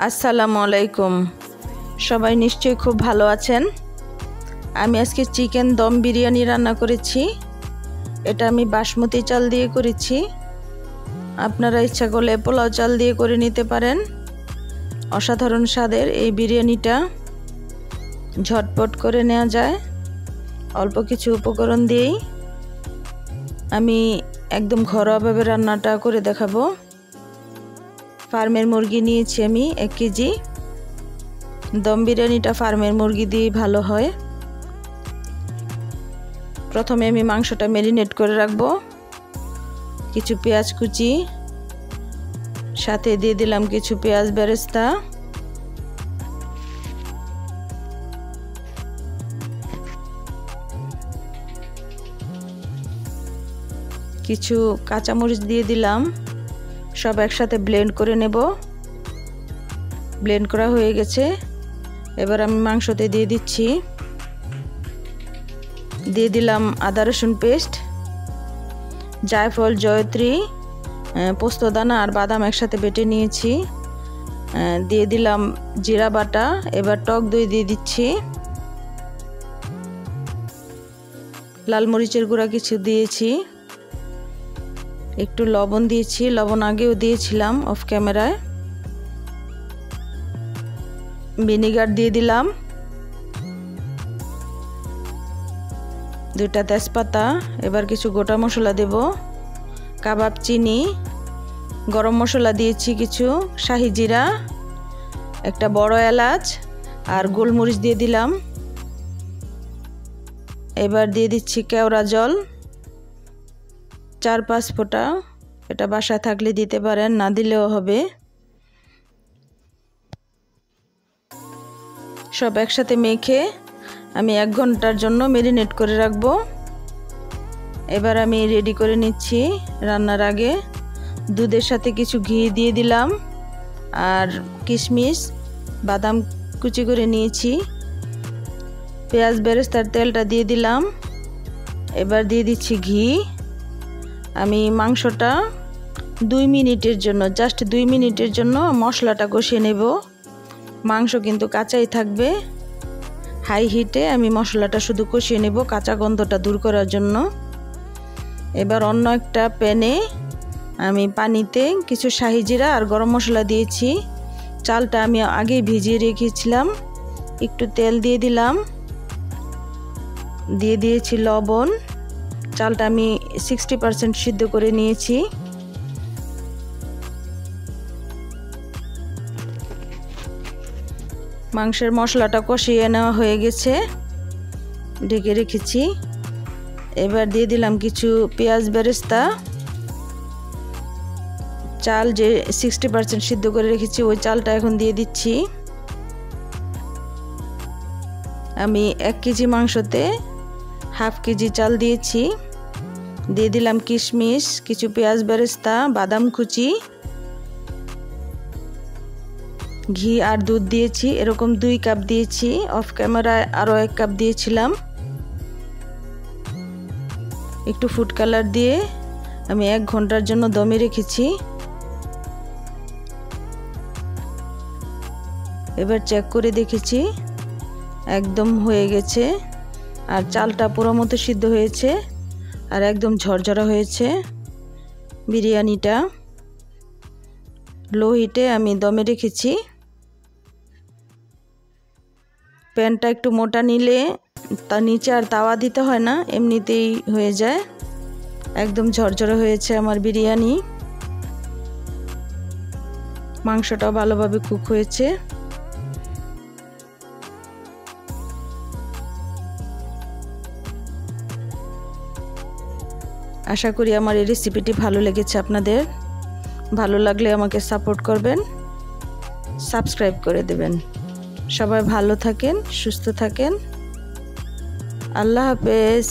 আসসালামু আলাইকুম। সবাই নিশ্চয়ই খুব ভালো আছেন। আমি আজকে চিকেন দম বিরিয়ানি রান্না করেছি। এটা আমি বাসমতি চাল দিয়ে করেছি। আপনারা ইচ্ছা করলে পোলাও চাল দিয়ে করে নিতে পারেন। অসাধারণ স্বাদের এই বিরিয়ানিটা ঝটপট করে নেওয়া যায় অল্প কিছু উপকরণ দিয়েই। আমি একদম ঘরোয়াভাবে রান্নাটা করে দেখাবো। ফার্মের মুরগি নিয়েছি আমি 1 কেজি। দম বিরিয়ানিটা ফার্মের মুরগি দিয়ে ভালো হয়। প্রথমে আমি মাংসটা ম্যারিনেট করে রাখবো। কিছু পেঁয়াজ কুচি, সাথে দিয়ে দিলাম কিছু পেঁয়াজ বেরেস্তা, কিছু কাঁচামরিচ দিয়ে দিলাম। সব একসাথে ব্লেন্ড করে নেব। ব্লেন্ড করা হয়ে গেছে। এবার আমি মাংসতে দিয়ে দিচ্ছি। দিয়ে দিলাম আদা রসুন পেস্ট, জায়ফল, জয়ত্রী, পোস্তদানা আর বাদাম একসাথে বেটে নিয়েছি। দিয়ে দিলাম জিরা বাটা। এবার টক দই দিয়ে দিচ্ছি। লাল মরিচের গুঁড়া কিছু দিয়েছি। একটু লবণ দিয়েছি, লবণ আগেও দিয়েছিলাম অফ ক্যামেরায়। ভিনেগার দিয়ে দিলাম। 2টা তেজপাতা। এবার কিছু গোটা মশলা দেব। কাবাব চিনি, গরম মশলা দিয়েছি কিছু, শাহি জিরা, একটা বড় এলাচ আর গোলমরিচ দিয়ে দিলাম। এবার দিয়ে দিচ্ছি কেওড়া জল 4-5 ফোঁটা। এটা বাসায় থাকলে দিতে পারেন, না দিলেও হবে। সব একসাথে মেখে আমি 1 ঘন্টার জন্য ম্যারিনেট করে রাখবো। এবার আমি রেডি করে নিচ্ছি রান্নার আগে। দুধের সাথে কিছু ঘি দিয়ে দিলাম আর কিশমিশ, বাদাম কুচি করে নিয়েছি। পেঁয়াজ বেরেস্তার তেলটা দিয়ে দিলাম। এবার দিয়ে দিচ্ছি ঘি। আমি মাংসটা 2 মিনিটের জন্য, জাস্ট 2 মিনিটের জন্য মশলাটা কষিয়ে নেব। মাংস কিন্তু কাঁচাই থাকবে। হাই হিটে আমি মশলাটা শুধু কষিয়ে নেব কাঁচা গন্ধটা দূর করার জন্য। এবার অন্য একটা প্যানে আমি পানিতে কিছু শাহি জিরা আর গরম মশলা দিয়েছি। চালটা আমি আগেই ভিজিয়ে রেখেছিলাম। একটু তেল দিয়ে দিলাম। দিয়ে দিয়েছি লবণ। চালটা আমি 60% সিদ্ধ করে নিয়েছি। মাংসের মশলাটা কষিয়ে নেওয়া হয়ে গেছে, ঢেকে রেখেছি। এবার দিয়ে দিলাম কিছু পেঁয়াজ বেরেস্তা। চাল যে 60% সিদ্ধ করে রেখেছি ওই চালটা এখন দিয়ে দিচ্ছি। আমি 1 কেজি মাংসতে হাফ কেজি চাল দিয়েছি। দিয়ে দিলাম কিশমিশ, কিছু পেঁয়াজ বেরেস্তা, বাদাম কুচি, ঘি আর দুধ দিয়েছি। এরকম 2 কাপ দিয়েছি। অফ ক্যামেরায় আরও 1 কাপ দিয়েছিলাম। একটু ফুড কালার দিয়ে আমি 1 ঘন্টার জন্য দমে রেখেছি। এবার চেক করে দেখেছি, একদম হয়ে গেছে। আর চালটা পুরো মতো সিদ্ধ হয়েছে আর একদম ঝরঝরা হয়েছে বিরিয়ানিটা। লো হিটে আমি দমে রেখেছি। প্যানটা একটু মোটা নিলে তার নিচে আর তাওয়া দিতে হয় না, এমনিতেই হয়ে যায়। একদম ঝরঝরে হয়েছে আমার বিরিয়ানি। মাংসটাও ভালোভাবে কুক হয়েছে। আশা করি আমার এই রেসিপিটি ভালো লেগেছে আপনাদের। ভালো লাগলে আমাকে সাপোর্ট করবেন, সাবস্ক্রাইব করে দেবেন। সবাই ভালো থাকেন, সুস্থ থাকেন। আল্লাহ হাফেজ।